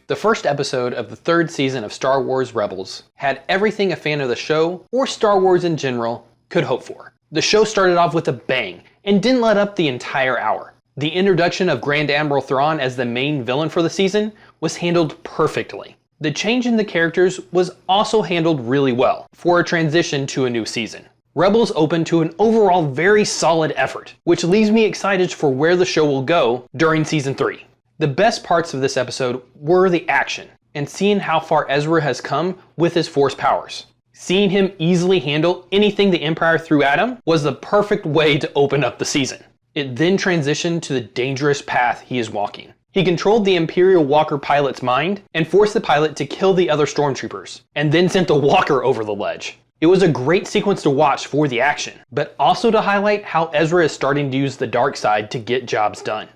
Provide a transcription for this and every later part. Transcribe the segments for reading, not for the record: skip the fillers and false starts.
The first episode of the third season of Star Wars Rebels had everything a fan of the show, or Star Wars in general, could hope for. The show started off with a bang and didn't let up the entire hour. The introduction of Grand Admiral Thrawn as the main villain for the season was handled perfectly. The change in the characters was also handled really well for a transition to a new season. Rebels opened to an overall very solid effort, which leaves me excited for where the show will go during Season 3. The best parts of this episode were the action, and seeing how far Ezra has come with his Force powers. Seeing him easily handle anything the Empire threw at him was the perfect way to open up the season. It then transitioned to the dangerous path he is walking. He controlled the Imperial Walker pilot's mind and forced the pilot to kill the other stormtroopers, and then sent the Walker over the ledge. It was a great sequence to watch for the action, but also to highlight how Ezra is starting to use the dark side to get jobs done.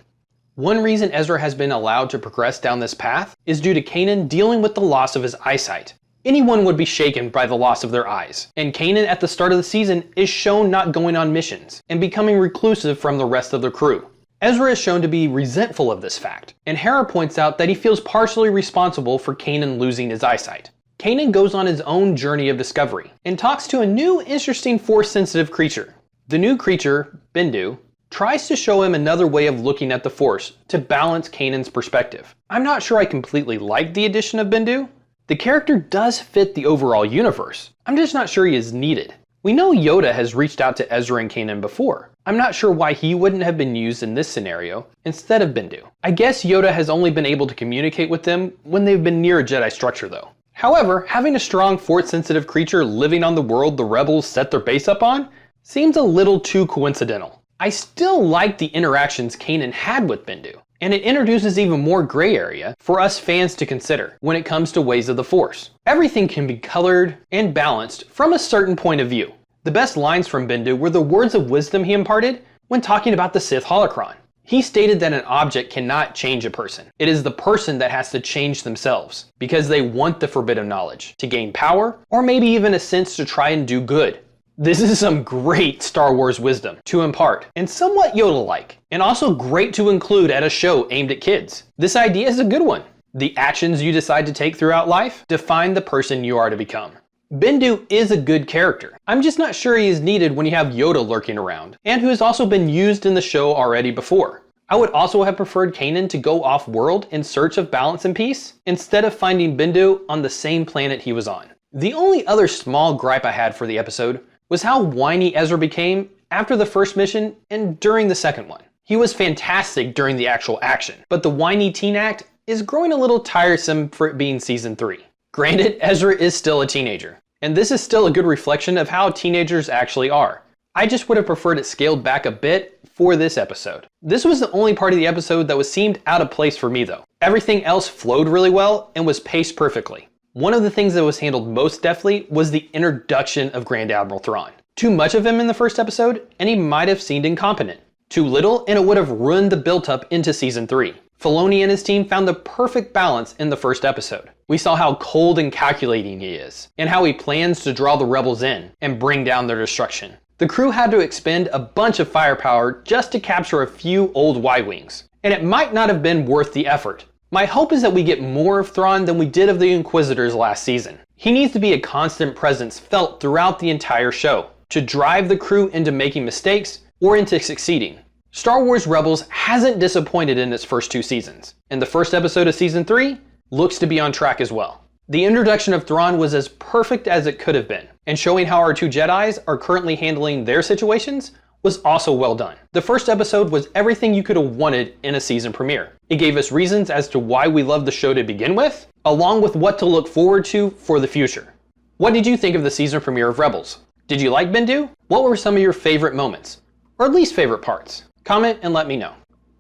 One reason Ezra has been allowed to progress down this path is due to Kanan dealing with the loss of his eyesight. Anyone would be shaken by the loss of their eyes, and Kanan at the start of the season is shown not going on missions and becoming reclusive from the rest of the crew. Ezra is shown to be resentful of this fact, and Hera points out that he feels partially responsible for Kanan losing his eyesight. Kanan goes on his own journey of discovery and talks to a new interesting Force-sensitive creature. The new creature, Bendu, tries to show him another way of looking at the Force to balance Kanan's perspective. I'm not sure I completely like the addition of Bendu. The character does fit the overall universe. I'm just not sure he is needed. We know Yoda has reached out to Ezra and Kanan before. I'm not sure why he wouldn't have been used in this scenario instead of Bendu. I guess Yoda has only been able to communicate with them when they've been near a Jedi structure though. However, having a strong Force-sensitive creature living on the world the Rebels set their base up on seems a little too coincidental. I still like the interactions Kanan had with Bendu, and it introduces even more gray area for us fans to consider when it comes to ways of the Force. Everything can be colored and balanced from a certain point of view. The best lines from Bendu were the words of wisdom he imparted when talking about the Sith holocron. He stated that an object cannot change a person. It is the person that has to change themselves because they want the forbidden knowledge to gain power, or maybe even a sense to try and do good. This is some great Star Wars wisdom to impart, and somewhat Yoda-like, and also great to include at a show aimed at kids. This idea is a good one. The actions you decide to take throughout life define the person you are to become. Bendu is a good character. I'm just not sure he is needed when you have Yoda lurking around, and who has also been used in the show already before. I would also have preferred Kanan to go off-world in search of balance and peace, instead of finding Bendu on the same planet he was on. The only other small gripe I had for the episode was how whiny Ezra became after the first mission and during the second one. He was fantastic during the actual action, but the whiny teen act is growing a little tiresome for it being Season 3. Granted, Ezra is still a teenager, and this is still a good reflection of how teenagers actually are. I just would have preferred it scaled back a bit for this episode. This was the only part of the episode that seemed out of place for me though. Everything else flowed really well and was paced perfectly. One of the things that was handled most deftly was the introduction of Grand Admiral Thrawn. Too much of him in the first episode, and he might have seemed incompetent. Too little, and it would have ruined the build-up into Season 3. Filoni and his team found the perfect balance in the first episode. We saw how cold and calculating he is, and how he plans to draw the rebels in and bring down their destruction. The crew had to expend a bunch of firepower just to capture a few old Y-Wings, and it might not have been worth the effort. My hope is that we get more of Thrawn than we did of the Inquisitors last season. He needs to be a constant presence felt throughout the entire show, to drive the crew into making mistakes or into succeeding. Star Wars Rebels hasn't disappointed in its first two seasons, and the first episode of Season 3 looks to be on track as well. The introduction of Thrawn was as perfect as it could have been, and showing how our two Jedis are currently handling their situations was also well done. The first episode was everything you could have wanted in a season premiere. It gave us reasons as to why we loved the show to begin with, along with what to look forward to for the future. What did you think of the season premiere of Rebels? Did you like Bendu? What were some of your favorite moments? Or least favorite parts? Comment and let me know.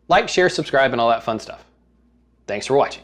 Like, share, subscribe, and all that fun stuff. Thanks for watching.